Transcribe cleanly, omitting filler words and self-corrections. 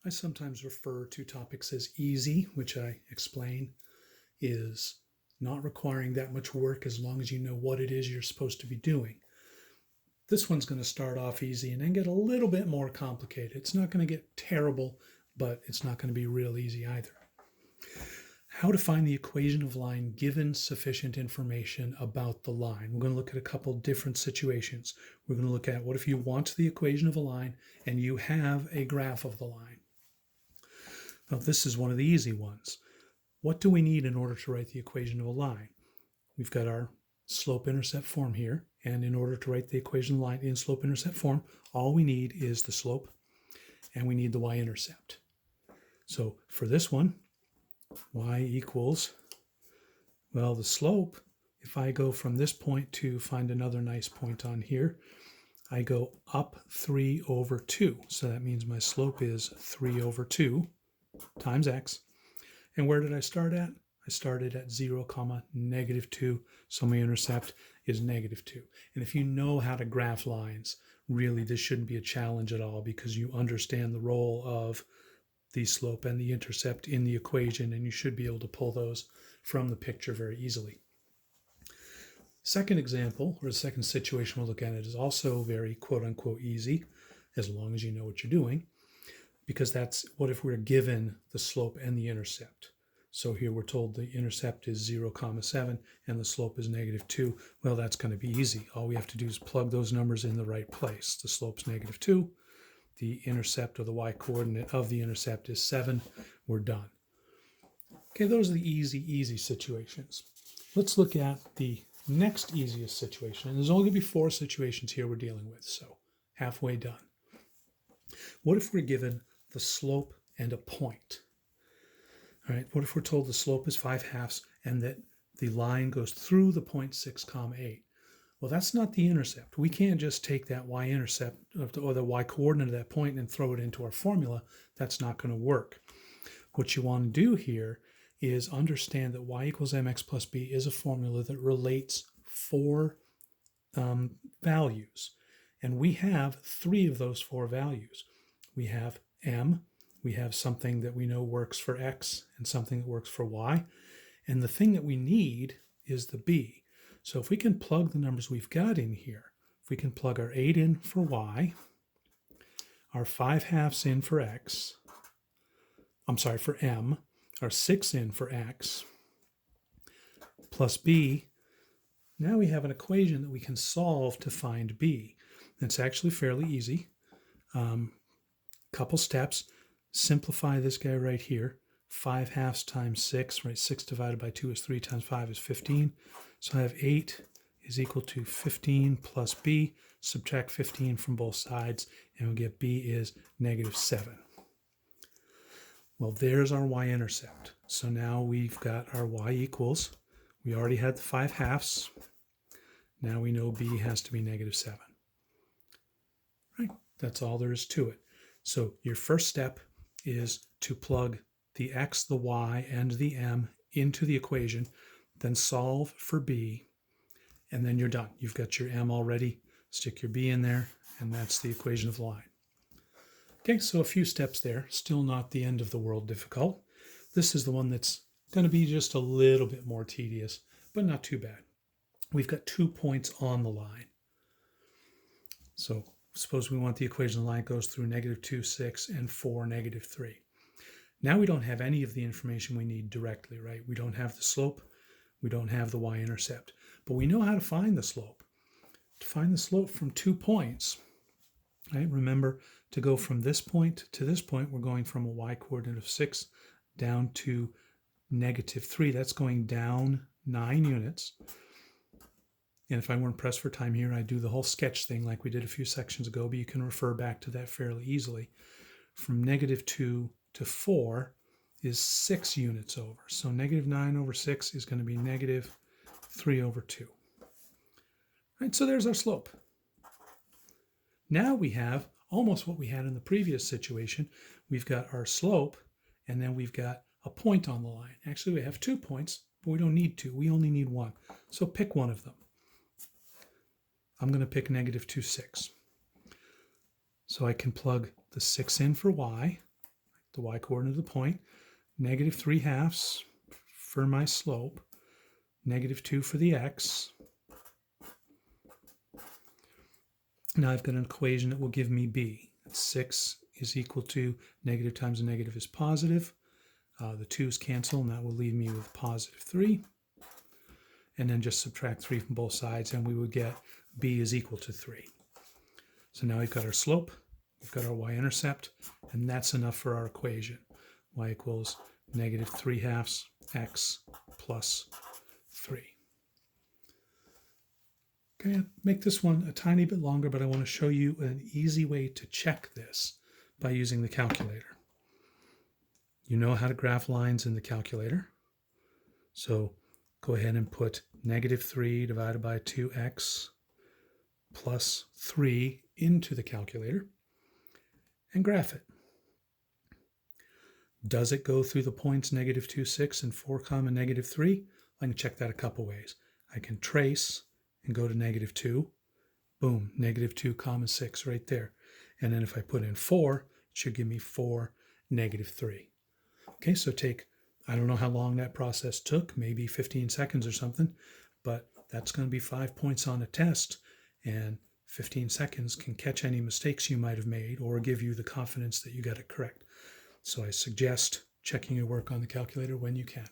I sometimes refer to topics as easy, which I explain is not requiring that much work as long as you know what it is you're supposed to be doing. This one's going to start off easy and then get a little bit more complicated. It's not going to get terrible, but it's not going to be real easy either. How to find the equation of line given sufficient information about the line. We're going to look at a couple different situations. We're going to look at what if you want the equation of a line and you have a graph of the line. Now, this is one of the easy ones. What do we need in order to write the equation of a line? We've got our slope-intercept form here, and in order to write the equation of the line in slope-intercept form, all we need is the slope and we need the y-intercept. So for this one, y equals, well, the slope, if I go from this point to find another nice point on here, I go up 3 over 2. So that means my slope is 3 over 2 times x. And where did I start at? I started at 0, -2. So my intercept is -2. And if you know how to graph lines, really this shouldn't be a challenge at all because you understand the role of the slope and the intercept in the equation, and you should be able to pull those from the picture very easily. Second example, or the second situation we'll look at, it is also very quote-unquote easy, as long as you know what you're doing, because that's what if we're given the slope and the intercept. So here we're told the intercept is 0, 7, and the slope is -2. Well, that's going to be easy. All we have to do is plug those numbers in the right place. The slope's -2. The intercept, or the y-coordinate of the intercept, is 7. We're done. Okay, those are the easy situations. Let's look at the next easiest situation. And there's only going to be 4 situations here we're dealing with, so halfway done. What if we're given the slope and a point? All right, what if we're told the slope is 5/2 and that the line goes through the point 6, 8? Well, that's not the intercept. We can't just take that y-intercept or the y-coordinate of that point and throw it into our formula. That's not going to work. What you want to do here is understand that y equals mx plus b is a formula that relates 4 values. And we have 3 of those 4 values. We have m, we have something that we know works for x and something that works for y. And the thing that we need is the b. So if we can plug the numbers we've got in here, if we can plug our 8 in for y, our 5/2 in for x, for m, our 6 in for x, plus b, now we have an equation that we can solve to find b. It's actually fairly easy. Couple steps. Simplify this guy right here. 5/2 times 6, right? 6 divided by 2 is 3 times 5 is 15. So I have 8 is equal to 15 plus b. Subtract 15 from both sides, and we'll get b is -7. Well, there's our y-intercept. So now we've got our y equals. We already had the 5/2. Now we know b has to be -7. Right? That's all there is to it. So your first step is to plug the x, the y, and the m into the equation, then solve for b, and then you're done. You've got your m already, stick your b in there, and that's the equation of the line. Okay, so a few steps there, still not the end of the world difficult. This is the one that's going to be just a little bit more tedious, but not too bad. We've got 2 points on the line. So suppose we want the equation of the line goes through -2, 6, and 4, -3. Now we don't have any of the information we need directly, right? We don't have the slope, we don't have the y-intercept, but we know how to find the slope. To find the slope from 2 points, right? Remember, to go from this point to this point, we're going from a y-coordinate of 6 down to -3. That's going down 9 units. And if I weren't pressed for time here, I'd do the whole sketch thing like we did a few sections ago, but you can refer back to that fairly easily. From -2 to 4 is 6 units over. So -9 over 6 is going to be -3 over 2. Right, so there's our slope. Now we have almost what we had in the previous situation. We've got our slope, and then we've got a point on the line. Actually, we have 2 points, but we don't need 2. We only need 1. So pick one of them. I'm going to pick -2, 6. So I can plug the 6 in for y. I the y-coordinate of the point, negative 3/2 for my slope, negative 2 for the x. Now I've got an equation that will give me b. 6 is equal to negative times a negative is positive. The 2's cancel, and that will leave me with positive 3. And then just subtract 3 from both sides, and we would get b is equal to 3. So now we've got our slope, we've got our y-intercept, and that's enough for our equation. Y equals negative 3/2 x plus 3. Okay, I'll make this one a tiny bit longer, but I want to show you an easy way to check this by using the calculator. You know how to graph lines in the calculator. So go ahead and put negative 3 divided by 2x plus 3 into the calculator and graph it. Does it go through the points negative 2, 6, and 4, negative 3? I can check that a couple ways. I can trace and go to negative 2. Boom, negative 2, 6 right there. And then if I put in 4, it should give me 4, negative 3. Okay, so I don't know how long that process took, maybe 15 seconds or something, but that's going to be 5 points on a test, and 15 seconds can catch any mistakes you might have made or give you the confidence that you got it correct. So I suggest checking your work on the calculator when you can.